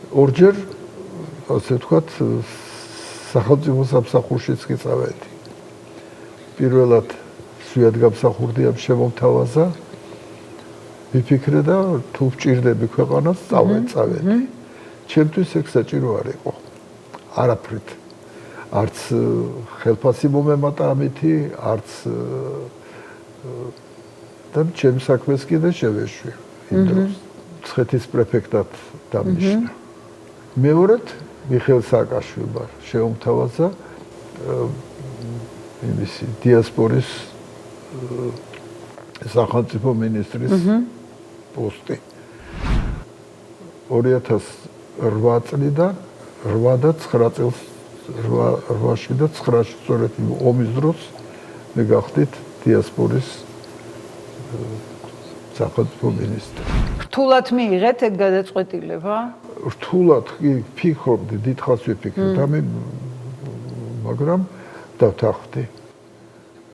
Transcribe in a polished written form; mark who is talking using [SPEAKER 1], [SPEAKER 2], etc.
[SPEAKER 1] ორჯერ ასე ვთქვათ სახელმწიფო სამსახურშიც კი წავედი. პირველად სვიად გამსახურდი ამ შემომთავაზა. ვიფიქრე და თუ ვჭირდები ქვეყანას წავედი. ჩემთვის ეგ საჭირო არ იყო. არაფრით. არც ხელფასი მომემატა ამითი, არც და ჩემს საქმეს კიდე შევეშვი იმ დროს. მცხეთის პრეფექტად დამნიშნა. მეორედ მიხეილ სააკაშვილმა შეუმთავაზა იმისი დიასპორის სახელმწიფო მინისტრის პოსტი. 2008 წლიდან 8 და 9 წელს 8-ში და 9-ში სწორედ ომის დროს მე გავხდით დიასპორის სახელმწიფო მინისტრი.
[SPEAKER 2] რთულად მიიღეთ ეგ გადაწყვეტილება?
[SPEAKER 1] რთულად ფიქრობდი, დიდხანს ვიფიქრე და მე მაგრამ დავთანხმდი.